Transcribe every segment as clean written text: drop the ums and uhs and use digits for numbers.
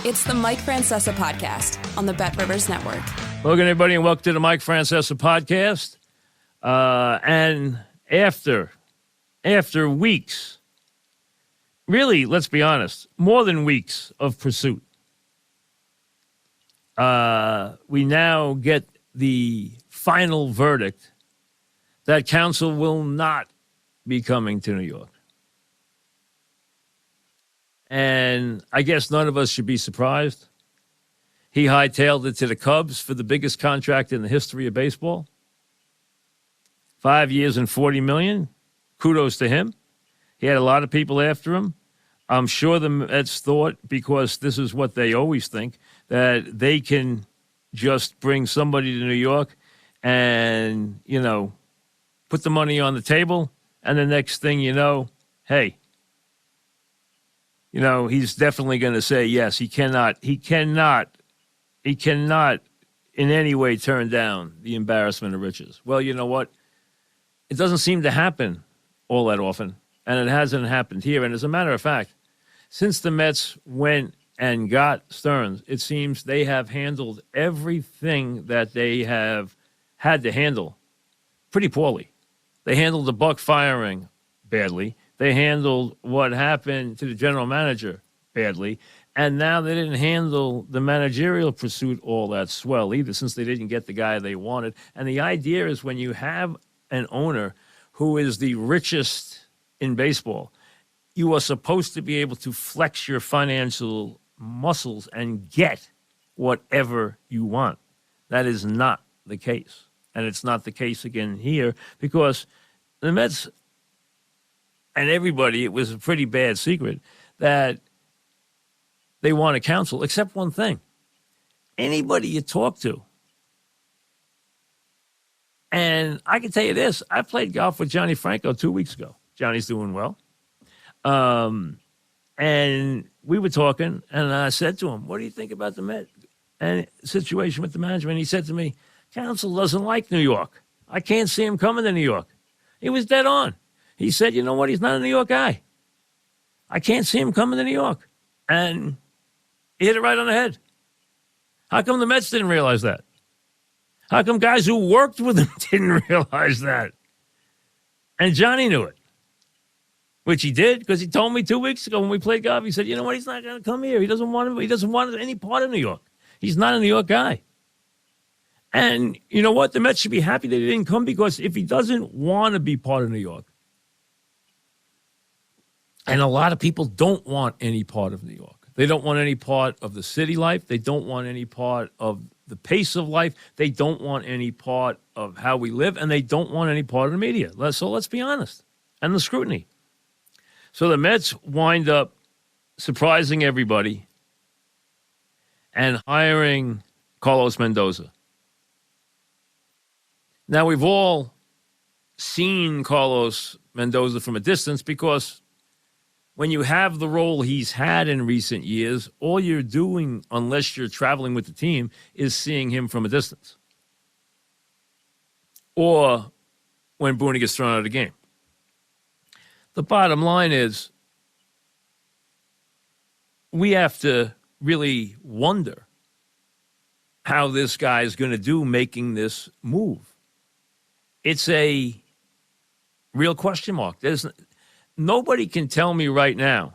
It's the Mike Francesa podcast on the Bet Rivers Network. Welcome, everybody, and welcome to the Mike Francesa podcast. And after weeks, really, let's be honest, more than weeks of pursuit, we now get the final verdict that Counsell will not be coming to New York. And I guess none of us should be surprised. He hightailed it to the Cubs for the biggest contract in the history of baseball. 5 years and $40 million. Kudos to him. He had a lot of people after him. I'm sure the Mets thought, because this is what they always think, that they can just bring somebody to New York and, put the money on the table. And the next thing you know, hey, he's definitely going to say yes. He cannot in any way turn down the embarrassment of riches. Well, you know what? It doesn't seem to happen all that often, and it hasn't happened here. And as a matter of fact, since the Mets went and got Stearns, it seems they have handled everything that they have had to handle pretty poorly. They handled the Buck firing badly. They handled what happened to the general manager badly. And now they didn't handle the managerial pursuit all that swell either, since they didn't get the guy they wanted. And the idea is, when you have an owner who is the richest in baseball, you are supposed to be able to flex your financial muscles and get whatever you want. That is not the case. And it's not the case again here, because the Mets and everybody, it was a pretty bad secret that they want a Counsell, except one thing. Anybody you talk to, and I can tell you this, I played golf with Johnny Franco 2 weeks ago. Johnny's doing well. And we were talking, and I said to him, what do you think about the Met and situation with the management? He said to me, Counsell doesn't like New York. I can't see him coming to New York. He was dead on. He said, you know what? He's not a New York guy. I can't see him coming to New York. And he hit it right on the head. How come the Mets didn't realize that? How come guys who worked with him didn't realize that? And Johnny knew it, which he did, because he told me 2 weeks ago when we played golf. He said, you know what? He's not going to come here. He doesn't want any part of New York. He's not a New York guy. And you know what? The Mets should be happy that he didn't come, because if he doesn't want to be part of New York, and a lot of people don't want any part of New York. They don't want any part of the city life. They don't want any part of the pace of life. They don't want any part of how we live, and they don't want any part of the media. So let's be honest. And the scrutiny. So the Mets wind up surprising everybody and hiring Carlos Mendoza. Now, we've all seen Carlos Mendoza from a distance, because when you have the role he's had in recent years, all you're doing, unless you're traveling with the team, is seeing him from a distance. Or when Booney gets thrown out of the game. The bottom line is, we have to really wonder how this guy is going to do making this move. It's a real question mark. Nobody can tell me right now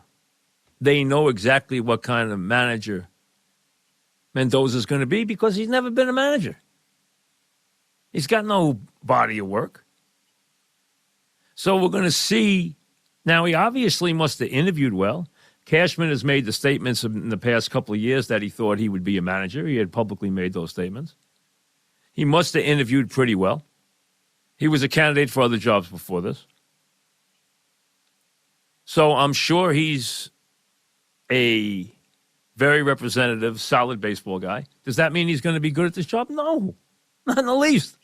they know exactly what kind of manager Mendoza is going to be, because he's never been a manager. He's got no body of work. So we're going to see. Now, he obviously must have interviewed well. Cashman has made the statements in the past couple of years that he thought he would be a manager. He had publicly made those statements. He must have interviewed pretty well. He was a candidate for other jobs before this. So I'm sure he's a very representative, solid baseball guy. Does that mean he's going to be good at this job? No, not in the least.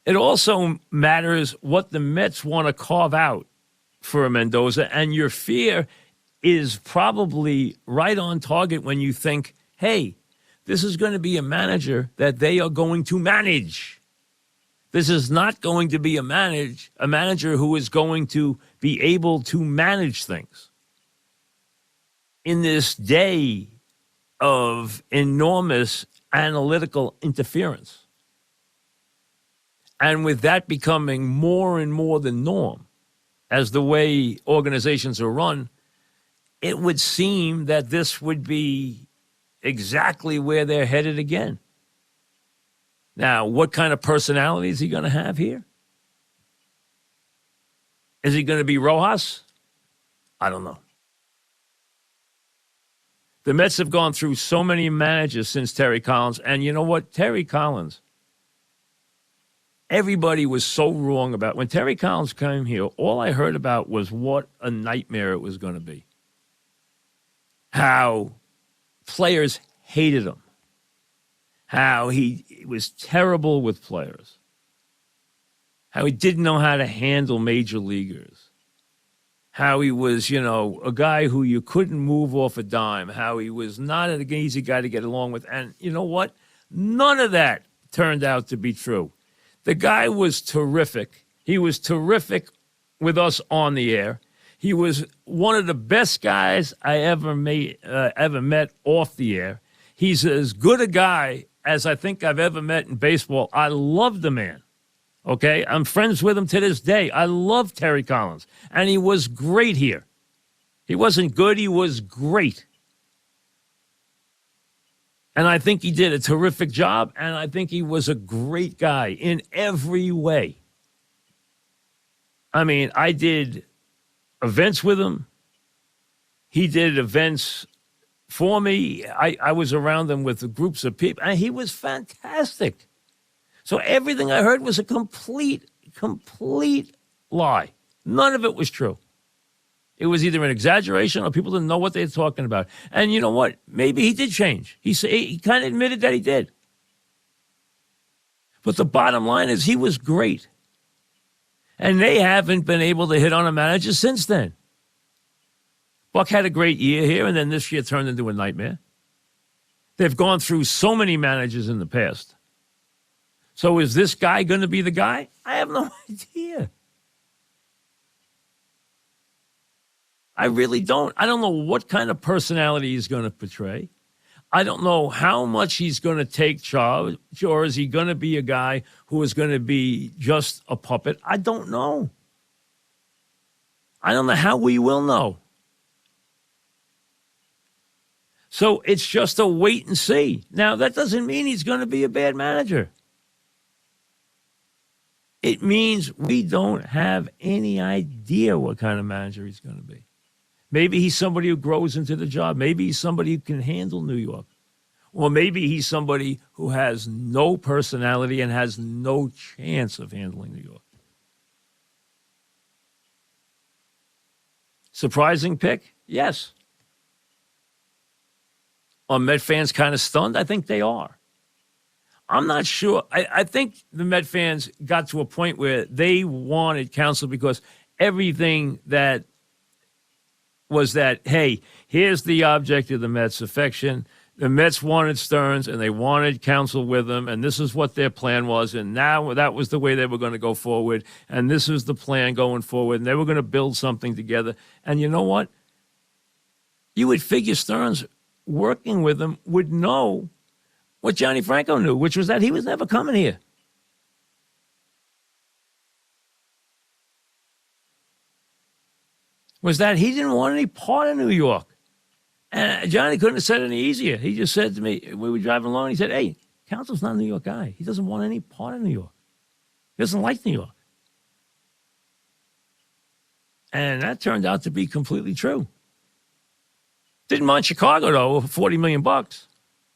It also matters what the Mets want to carve out for a Mendoza, and your fear is probably right on target when you think, hey, this is going to be a manager that they are going to manage. This is not going to be a manager who is going to be able to manage things. in this day of enormous analytical interference, and with that becoming more and more the norm as the way organizations are run, it would seem that this would be exactly where they're headed again. Now, what kind of personality is he going to have here? Is he going to be Rojas? I don't know. The Mets have gone through so many managers since Terry Collins, and you know what? Terry Collins, everybody was so wrong about. When Terry Collins came here, all I heard about was what a nightmare it was going to be. How players hated him. How he was terrible with players. How he didn't know how to handle major leaguers. How he was, a guy who you couldn't move off a dime. How he was not an easy guy to get along with. And you know what? None of that turned out to be true. The guy was terrific. He was terrific with us on the air. He was one of the best guys I ever met off the air. He's as good a guy as I think I've ever met in baseball. I love the man. Okay? I'm friends with him to this day. I love Terry Collins. And he was great here. He wasn't good. He was great. And I think he did a terrific job. And I think he was a great guy in every way. I mean, I did events with him. He did events for me. I was around him with groups of people, and he was fantastic. So everything I heard was a complete lie. None of it was true. It was either an exaggeration or people didn't know what they were talking about. And you know what? Maybe he did change. He kind of admitted that he did. But the bottom line is he was great. And they haven't been able to hit on a manager since then. Buck had a great year here, and then this year turned into a nightmare. They've gone through so many managers in the past. So is this guy going to be the guy? I have no idea. I really don't. I don't know what kind of personality he's going to portray. I don't know how much he's going to take charge, or is he going to be a guy who is going to be just a puppet? I don't know. I don't know how we will know. So it's just a wait and see. Now, that doesn't mean he's going to be a bad manager. It means we don't have any idea what kind of manager he's going to be. Maybe he's somebody who grows into the job. Maybe he's somebody who can handle New York. Or maybe he's somebody who has no personality and has no chance of handling New York. Surprising pick? Yes. Are Met fans kind of stunned? I think they are. I'm not sure. I think the Met fans got to a point where they wanted Counsell because everything that was that, hey, here's the object of the Mets' affection. The Mets wanted Stearns, and they wanted Counsell with them, and this is what their plan was, and now that was the way they were going to go forward, and this is the plan going forward, and they were going to build something together. And you know what? You would figure Stearns working with them would know what Johnny Franco knew, which was that he was never coming here. Was that he didn't want any part of New York. And Johnny couldn't have said it any easier. He just said to me, we were driving along, he said, hey, Counsell's not a New York guy. He doesn't want any part of New York. He doesn't like New York. And that turned out to be completely true. Didn't mind Chicago, though, for $40 million.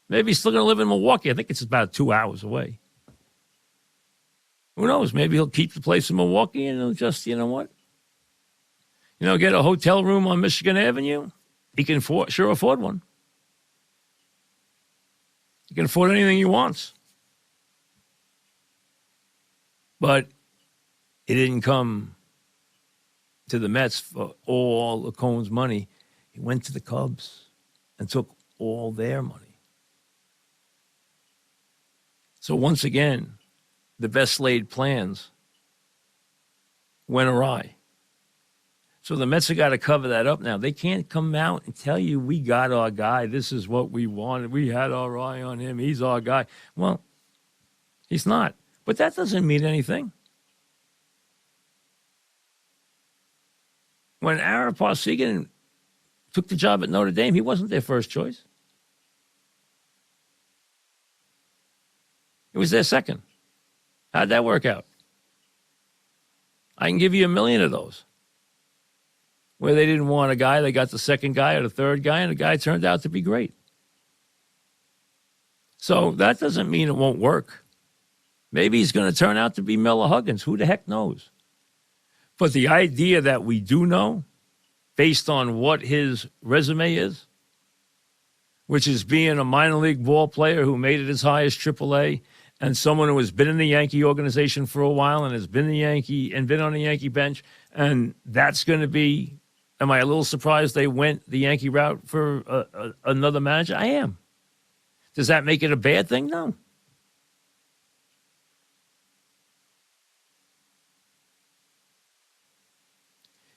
Maybe he's still going to live in Milwaukee. I think it's about 2 hours away. Who knows? Maybe he'll keep the place in Milwaukee and he'll just, you know what? Get a hotel room on Michigan Avenue. He can sure afford one. He can afford anything he wants. But he didn't come to the Mets for all the Cohen's money. He went to the Cubs and took all their money. So once again, the best laid plans went awry. So the Mets have got to cover that up now. They can't come out and tell you, we got our guy. This is what we wanted. We had our eye on him. He's our guy. Well, he's not. But that doesn't mean anything. When Ara Parsegian took the job at Notre Dame, he wasn't their first choice. It was their second. How'd that work out? I can give you 1 million of those. Where they didn't want a guy, they got the second guy or the third guy, and the guy turned out to be great. So that doesn't mean it won't work. Maybe he's going to turn out to be Miller Huggins. Who the heck knows? But the idea that we do know, based on what his resume is, which is being a minor league ball player who made it as high as AAA, and someone who has been in the Yankee organization for a while and has been been on the Yankee bench, and that's going to be. Am I a little surprised they went the Yankee route for another manager? I am. Does that make it a bad thing? No.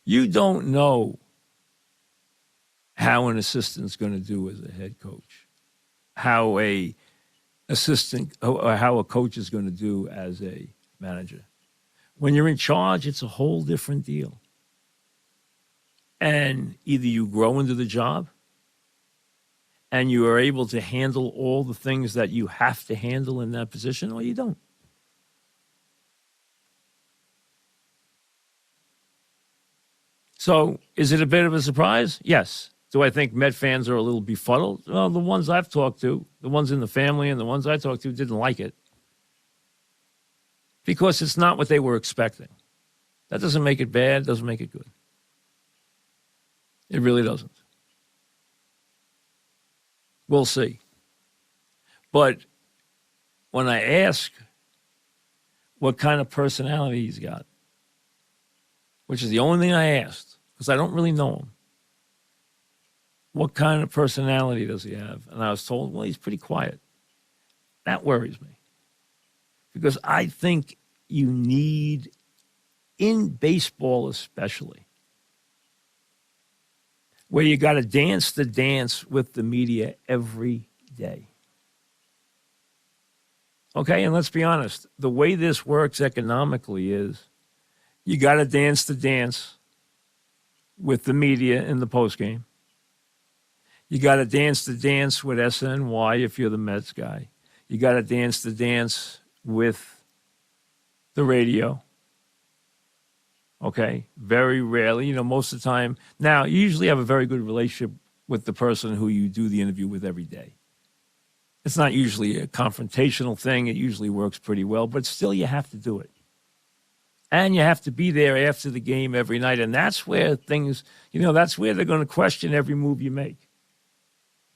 You don't know how an assistant's going to do as a head coach, how a coach is going to do as a manager. When you're in charge, it's a whole different deal. And either you grow into the job and you are able to handle all the things that you have to handle in that position, or you don't. So is it a bit of a surprise? Yes. Do I think Met fans are a little befuddled? Well, the ones I've talked to, the ones in the family and the ones I talked to didn't like it because it's not what they were expecting. That doesn't make it bad, doesn't make it good. It really doesn't. We'll see. But when I ask what kind of personality he's got, which is the only thing I asked, because I don't really know him, what kind of personality does he have? And I was told, well, he's pretty quiet. That worries me. Because I think you need, in baseball especially, where you got to dance the dance with the media every day. Okay, and let's be honest. The way this works economically is you got to dance the dance with the media in the postgame. You got to dance the dance with SNY if you're the Mets guy. You got to dance the dance with the radio. Okay, very rarely, most of the time. Now, you usually have a very good relationship with the person who you do the interview with every day. It's not usually a confrontational thing. It usually works pretty well, but still you have to do it. And you have to be there after the game every night. And that's where things, that's where they're going to question every move you make.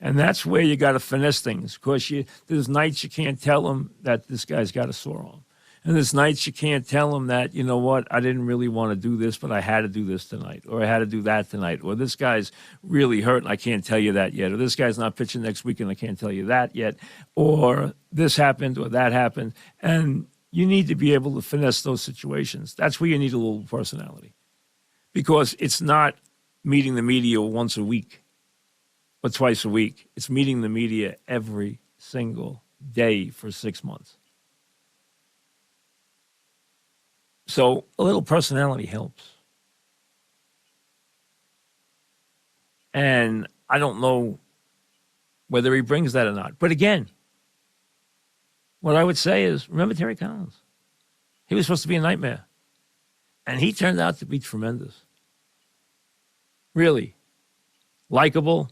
And that's where you got to finesse things. Of course, there's nights you can't tell them that this guy's got a sore arm. And there's nights you can't tell them that, you know what, I didn't really want to do this, but I had to do this tonight. Or I had to do that tonight. Or this guy's really hurt and I can't tell you that yet. Or this guy's not pitching next week and I can't tell you that yet. Or this happened or that happened. And you need to be able to finesse those situations. That's where you need a little personality. Because it's not meeting the media once a week or twice a week. It's meeting the media every single day for 6 months. So a little personality helps. And I don't know whether he brings that or not. But again, what I would say is, remember Terry Collins? He was supposed to be a nightmare. And he turned out to be tremendous. Really. Likable.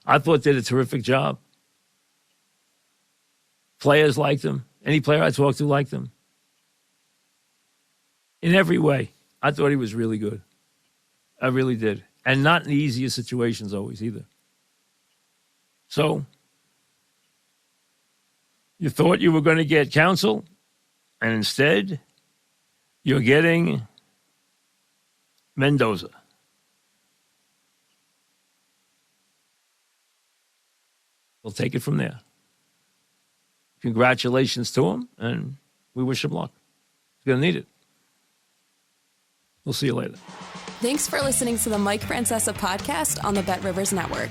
I thought did a terrific job. Players liked him. Any player I talked to liked him. In every way, I thought he was really good. I really did. And not in the easiest situations always either. So, you thought you were going to get Counsell, and instead, you're getting Mendoza. We'll take it from there. Congratulations to him, and we wish him luck. He's going to need it. We'll see you later. Thanks for listening to the Mike Francesa podcast on the Bet Rivers Network.